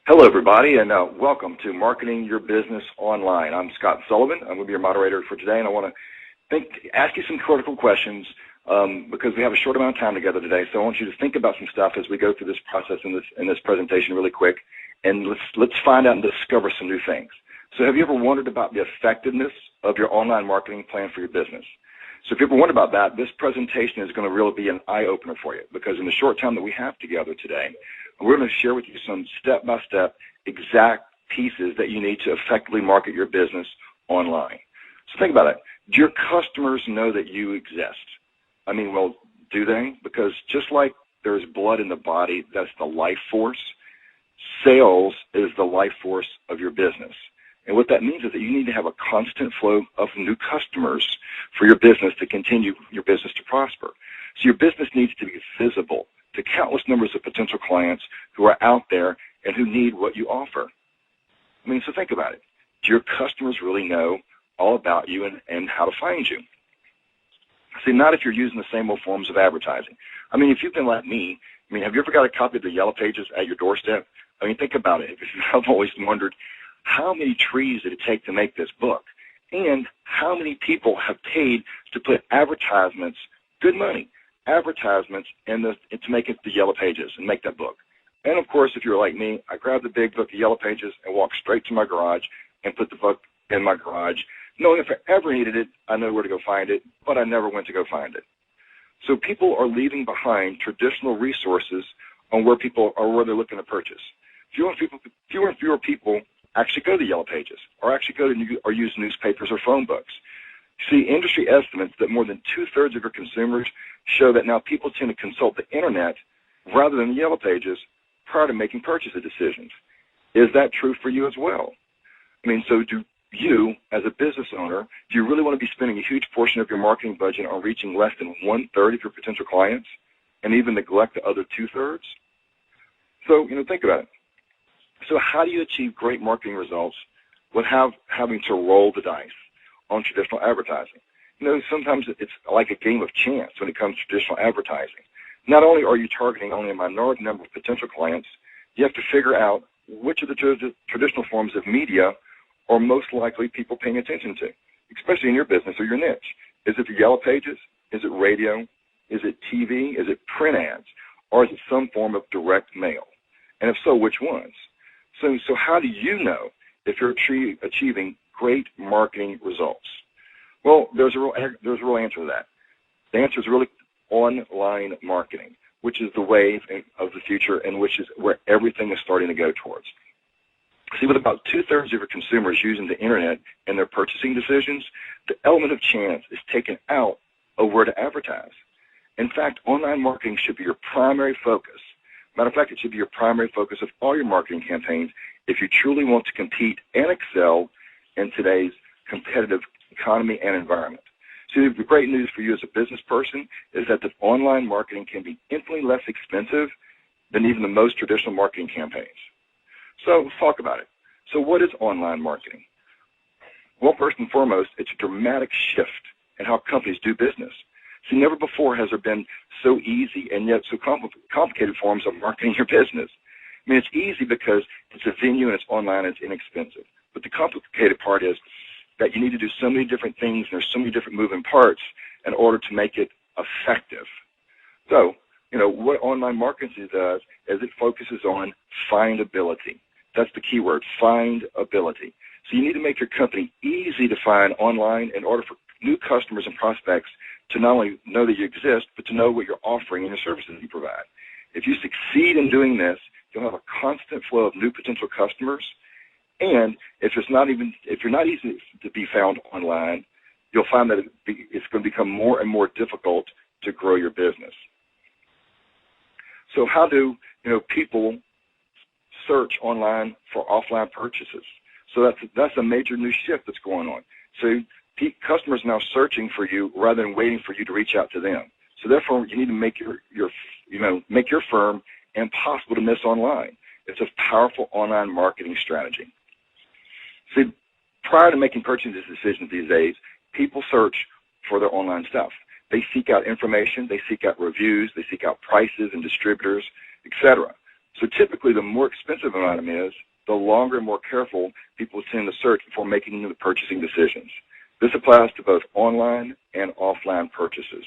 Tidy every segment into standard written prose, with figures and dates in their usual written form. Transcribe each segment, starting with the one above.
Hello, everybody, and welcome to Marketing Your Business Online. I'm Scott Sullivan. I'm going to be your moderator for today, and I want to ask you some critical questions because we have a short amount of time together today. So I want you to think about some stuff as we go through this process in this presentation really quick, and let's find out and discover some new things. So have you ever wondered about the effectiveness of your online marketing plan for your business? So if you ever wondered about that, this presentation is going to really be an eye-opener for you, because in the short time that we have together today, we're going to share with you some step-by-step exact pieces that you need to effectively market your business online. So think about it. Do your customers know that you exist? I mean, well, do they? Because just like there's blood in the body, that's the life force, sales is the life force of your business. And what that means is that you need to have a constant flow of new customers for your business to continue your business to prosper. So your business needs to be visible to countless numbers of potential clients who are out there and who need what you offer. I mean, so think about it. Do your customers really know all about you and how to find you? See, not if you're using the same old forms of advertising. I mean, if you've been like me, I mean, have you ever got a copy of the Yellow Pages at your doorstep? I mean, think about it. I've always wondered, how many trees did it take to make this book? And how many people have paid to put advertisements, good money, advertisements to make it the Yellow Pages and make that book? And of course, if you're like me, I grabbed the big book of Yellow Pages and walked straight to my garage and put the book in my garage, knowing if I ever needed it, I know where to go find it, but I never went to go find it. So people are leaving behind traditional resources on where people are, where they're looking to purchase. Fewer and fewer people actually go to Yellow Pages or actually go to or use newspapers or phone books. See, industry estimates that more than 2/3 of your consumers show that now people tend to consult the internet rather than the Yellow Pages prior to making purchase decisions. Is that true for you as well? I mean, so do you, as a business owner, do you really want to be spending a huge portion of your marketing budget on reaching less than 1/3 of your potential clients and even neglect the other 2/3? So, think about it. So how do you achieve great marketing results without having to roll the dice on traditional advertising? Sometimes it's like a game of chance when it comes to traditional advertising. Not only are you targeting only a minority number of potential clients, you have to figure out which of the traditional forms of media are most likely people paying attention to, especially in your business or your niche. Is it the Yellow Pages? Is it radio? Is it TV? Is it print ads? Or is it some form of direct mail? And if so, which ones? So how do you know if you're achieving great marketing results? Well, there's a real answer to that. The answer is really online marketing, which is the wave of the future and which is where everything is starting to go towards. See, with about 2/3 of your consumers using the internet in their purchasing decisions, the element of chance is taken out of where to advertise. In fact, online marketing should be your primary focus. Matter of fact, it should be your primary focus of all your marketing campaigns if you truly want to compete and excel in today's competitive economy and environment. So the great news for you as a business person is that the online marketing can be infinitely less expensive than even the most traditional marketing campaigns. So let's talk about it. So what is online marketing? Well, first and foremost, it's a dramatic shift in how companies do business. See, never before has there been so easy and yet so complicated forms of marketing your business. I mean, it's easy because it's a venue and it's online and it's inexpensive. But the complicated part is that you need to do so many different things and there's so many different moving parts in order to make it effective. So, what online marketing does is it focuses on findability. That's the key word, findability. So you need to make your company easy to find online in order for new customers and prospects to not only know that you exist, but to know what you're offering and the services you provide. If you succeed in doing this, you'll have a constant flow of new potential customers. And if you're not easy to be found online, you'll find that it's going to become more and more difficult to grow your business. So how do people search online for offline purchases? So that's a major new shift that's going on. So customers are now searching for you rather than waiting for you to reach out to them. So therefore, you need to make your firm impossible to miss online. It's a powerful online marketing strategy. See, prior to making purchasing decisions these days, people search for their online stuff. They seek out information, they seek out reviews, they seek out prices and distributors, etc. So typically, the more expensive an item is, the longer and more careful people tend to search before making the purchasing decisions. This applies to both online and offline purchases.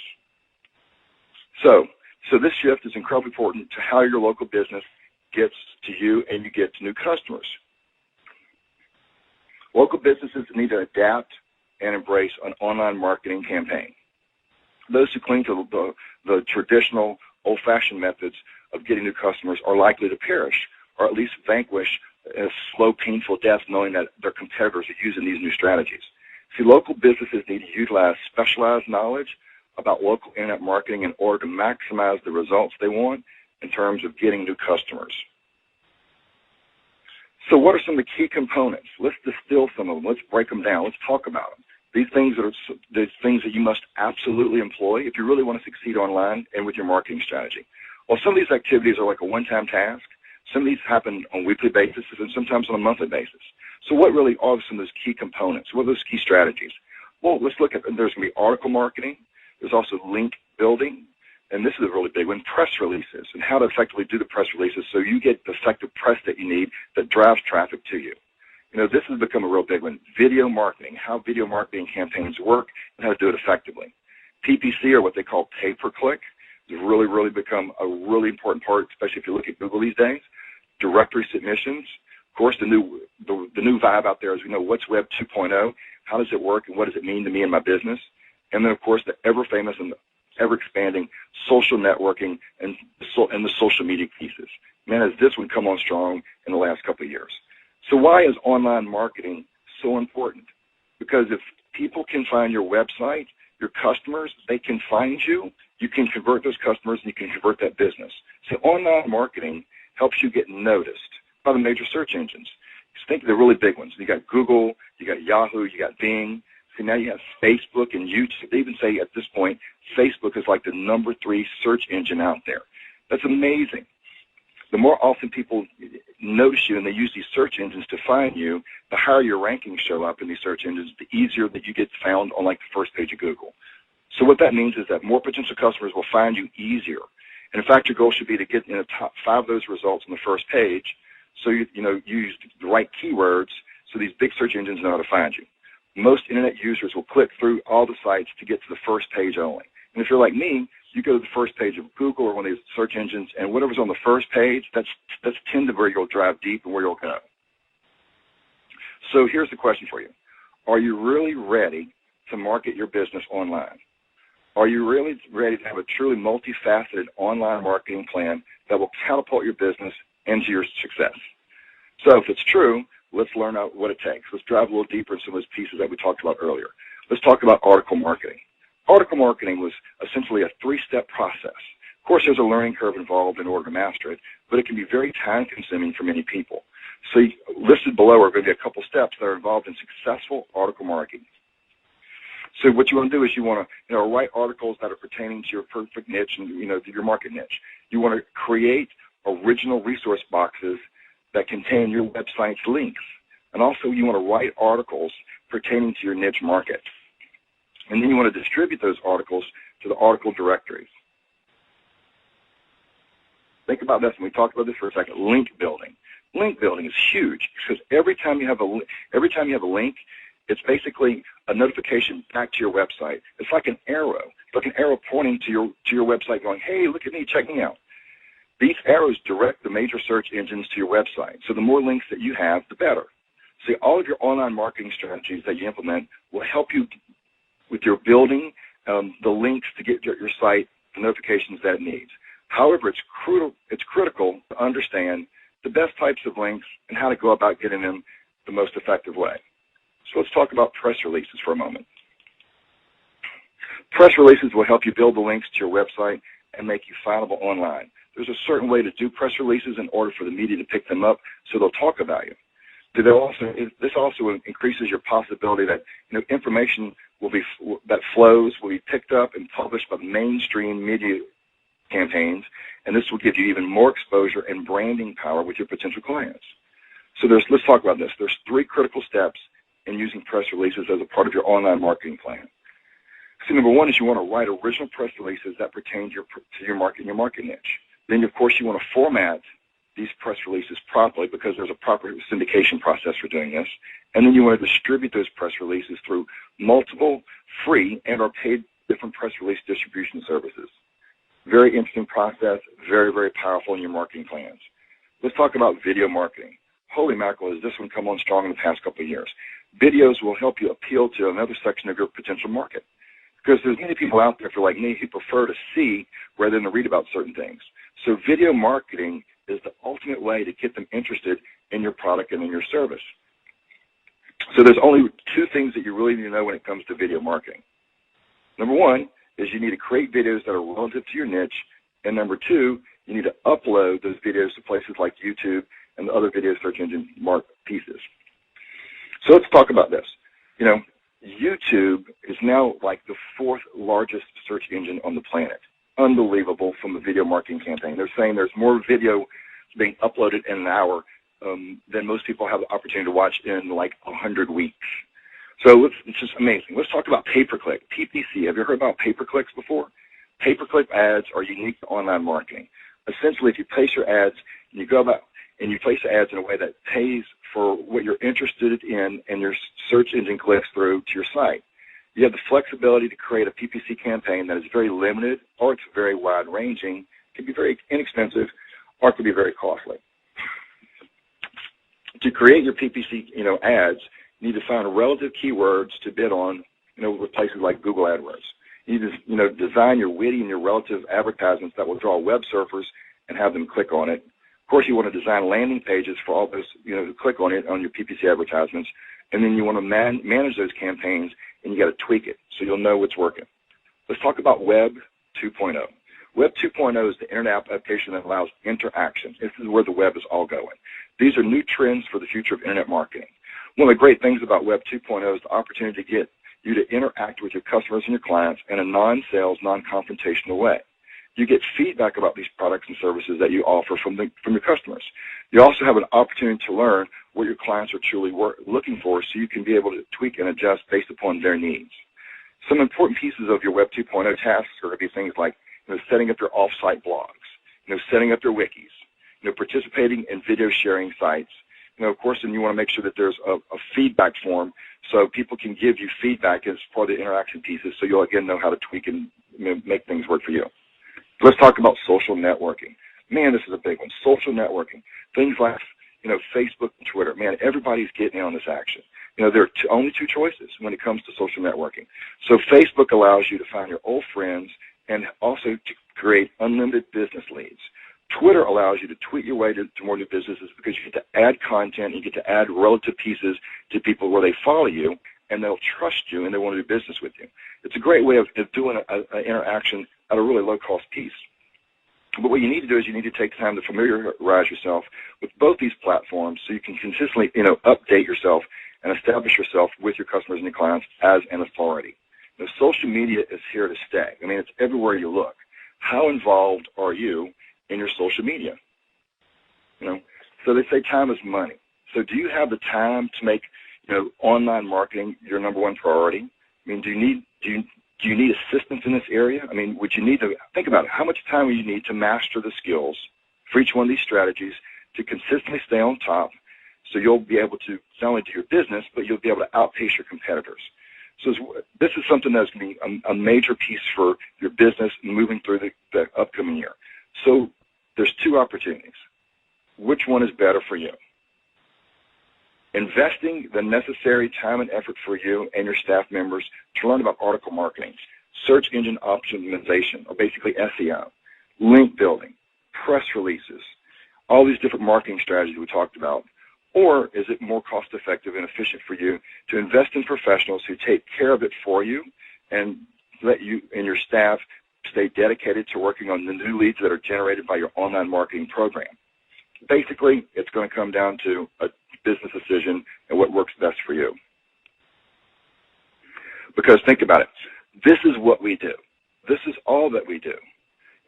So this shift is incredibly important to how your local business gets to you and you get to new customers. Local businesses need to adapt and embrace an online marketing campaign. Those who cling to the traditional, old-fashioned methods of getting new customers are likely to perish, or at least vanquish a slow, painful death, knowing that their competitors are using these new strategies. See, local businesses need to utilize specialized knowledge about local internet marketing in order to maximize the results they want in terms of getting new customers. So what are some of the key components? Let's distill some of them. Let's break them down. Let's talk about them. These things that you must absolutely employ if you really want to succeed online and with your marketing strategy. Well, some of these activities are like a one-time task. Some of these happen on a weekly basis and sometimes on a monthly basis. So what really are some of those key components? What are those key strategies? Well, let's look at, there's going to be article marketing. There's also link building. And this is a really big one, press releases, and how to effectively do the press releases so you get the effective press that you need that drives traffic to you. You know, this has become a real big one. Video marketing, how video marketing campaigns work and how to do it effectively. PPC, or what they call pay-per-click, has really, really become a really important part, especially if you look at Google these days. Directory submissions. Of course, the new vibe out there is, what's Web 2.0? How does it work, and what does it mean to me and my business? And then, of course, the ever-famous and ever-expanding social networking and the social media pieces. Man, has this one come on strong in the last couple of years. So why is online marketing so important? Because if people can find your website, your customers, they can find you, you can convert those customers and you can convert that business. So online marketing helps you get noticed by the major search engines. Just think of the really big ones. You got Google, you got Yahoo, you got Bing. See, now you have Facebook and YouTube. They even say at this point, Facebook is like the number 3 search engine out there. That's amazing. The more often people notice you and they use these search engines to find you, the higher your rankings show up in these search engines, the easier that you get found on like the first page of Google. So what that means is that more potential customers will find you easier. And in fact, your goal should be to get in the top 5 of those results on the first page, so you use the right keywords so these big search engines know how to find you. Most internet users will click through all the sites to get to the first page only. And if you're like me, you go to the first page of Google or one of these search engines, and whatever's on the first page, that's tend to where you'll drive deep and where you'll go. So here's the question for you. Are you really ready to market your business online? Are you really ready to have a truly multifaceted online marketing plan that will catapult your business into your success? So if it's true, let's learn out what it takes. Let's drive a little deeper into some of those pieces that we talked about earlier. Let's talk about article marketing. Article marketing was essentially a 3-step process. Of course, there's a learning curve involved in order to master it, but it can be very time-consuming for many people. So listed below are going to be a couple steps that are involved in successful article marketing. So what you want to do is you want to write articles that are pertaining to your perfect niche and your market niche. You want to create original resource boxes that contain your website's links. And also you want to write articles pertaining to your niche market. And then you want to distribute those articles to the article directories. Think about this, and we talked about this for a second, link building. Link building is huge because every time you have a link, it's basically a notification back to your website. It's like an arrow, pointing to your website going, hey, look at me, check me out. These arrows direct the major search engines to your website. So the more links that you have, the better. See, all of your online marketing strategies that you implement will help you with your building the links to get your site the notifications that it needs. However, it's critical to understand the best types of links and how to go about getting them the most effective way. So let's talk about press releases for a moment. Press releases will help you build the links to your website and make you findable online. There's a certain way to do press releases in order for the media to pick them up so they'll talk about you. This also increases your possibility that information that flows will be picked up and published by the mainstream media campaigns, and this will give you even more exposure and branding power with your potential clients. So let's talk about this. There's 3 critical steps in using press releases as a part of your online marketing plan. So number 1 is you want to write original press releases that pertain to your market and your market niche. Then, of course, you want to format these press releases properly because there's a proper syndication process for doing this. And then you want to distribute those press releases through multiple free and or paid different press release distribution services. Very interesting process, very, very powerful in your marketing plans. Let's talk about video marketing. Holy mackerel, has this one come on strong in the past couple of years. Videos will help you appeal to another section of your potential market. Because there's many people out there, if you're like me, who prefer to see rather than to read about certain things. So video marketing is the ultimate way to get them interested in your product and in your service. So there's only two things that you really need to know when it comes to video marketing. Number one is you need to create videos that are relative to your niche. And number two, you need to upload those videos to places like YouTube and the other video search engine mark pieces. So let's talk about this. You know, YouTube is now like the fourth largest search engine on the planet. Unbelievable from a video marketing campaign. They're saying there's more video being uploaded in an hour than most people have the opportunity to watch in like 100 weeks. So it's just amazing. Let's talk about pay-per-click, PPC. Have you heard about pay-per-clicks before? Pay-per-click ads are unique to online marketing. Essentially, if you place your ads and you go about and you place the ads in a way that pays for what you're interested in and your search engine clicks through to your site, you have the flexibility to create a PPC campaign that is very limited or it's very wide-ranging. It can be very inexpensive or it can be very costly. To create your PPC, ads, you need to find relative keywords to bid on, with places like Google AdWords. You need to, design your witty and your relative advertisements that will draw web surfers and have them click on it. Of course, you want to design landing pages for all those, who click on it on your PPC advertisements. And then you want to manage those campaigns, and you got to tweak it so you'll know what's working. Let's talk about Web 2.0. Web 2.0 is the internet application that allows interaction. This is where the web is all going. These are new trends for the future of internet marketing. One of the great things about Web 2.0 is the opportunity to get you to interact with your customers and your clients in a non-sales, non-confrontational way. You get feedback about these products and services that you offer from your customers. You also have an opportunity to learn what your clients are truly looking for so you can be able to tweak and adjust based upon their needs. Some important pieces of your Web 2.0 tasks are going to be things like setting up your off-site blogs, setting up your wikis, participating in video sharing sites. Of course, and you want to make sure that there's a feedback form so people can give you feedback as part of the interaction pieces so you'll, again, know how to tweak and make things work for you. Let's talk about social networking. Man, this is a big one. Social networking. Things like, Facebook and Twitter. Man, everybody's getting in on this action. There are only two choices when it comes to social networking. So Facebook allows you to find your old friends and also to create unlimited business leads. Twitter allows you to tweet your way to more new businesses because you get to add content, you get to add relative pieces to people where they follow you, and they'll trust you and they want to do business with you. It's a great way of doing an interaction at a really low-cost piece. But what you need to do is you need to take time to familiarize yourself with both these platforms so you can consistently, update yourself and establish yourself with your customers and your clients as an authority. Social media is here to stay. I mean, it's everywhere you look. How involved are you in your social media? So they say time is money. So do you have the time to make, online marketing your number one priority? I mean, do you need assistance in this area? I mean, would you need to think about it? How much time will you need to master the skills for each one of these strategies to consistently stay on top so you'll be able to not only do your business, but you'll be able to outpace your competitors? So this is something that's going to be a major piece for your business moving through the upcoming year. So there's two opportunities. Which one is better for you? Investing the necessary time and effort for you and your staff members to learn about article marketing, search engine optimization, or basically SEO, link building, press releases, all these different marketing strategies we talked about. Or is it more cost-effective and efficient for you to invest in professionals who take care of it for you and let you and your staff stay dedicated to working on the new leads that are generated by your online marketing program? Basically, it's going to come down to a business decision and what works best for you. Because think about it. This is what we do. This is all that we do.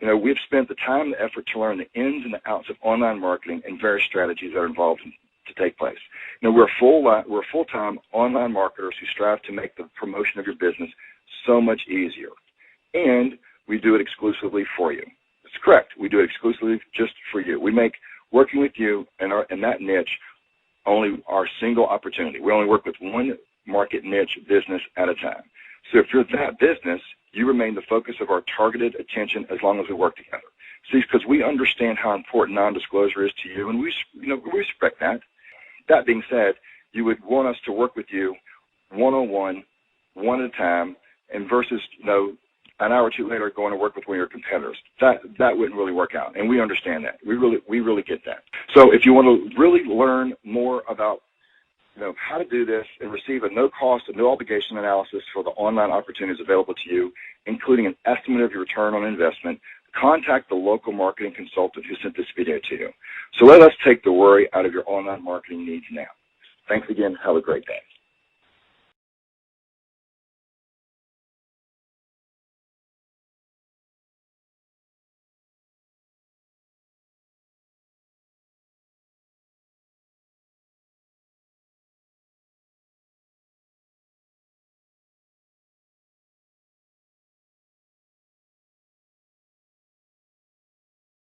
We've spent the time and the effort to learn the ins and the outs of online marketing and various strategies that are involved to take place. We're full-time online marketers who strive to make the promotion of your business so much easier. And we do it exclusively for you. It's correct. We do it exclusively just for you. We make working with you in that niche only our single opportunity. We only work with one market niche business at a time. So if you're that business, you remain the focus of our targeted attention as long as we work together. See, because we understand how important non-disclosure is to you, and we respect that. That being said, you would want us to work with you one-on-one, one at a time, and versus, an hour or two later going to work with one of your competitors. That wouldn't really work out, and we understand that. We really get that. So if you want to really learn more about how to do this and receive a no-cost and no-obligation analysis for the online opportunities available to you, including an estimate of your return on investment, contact the local marketing consultant who sent this video to you. So let us take the worry out of your online marketing needs now. Thanks again. Have a great day.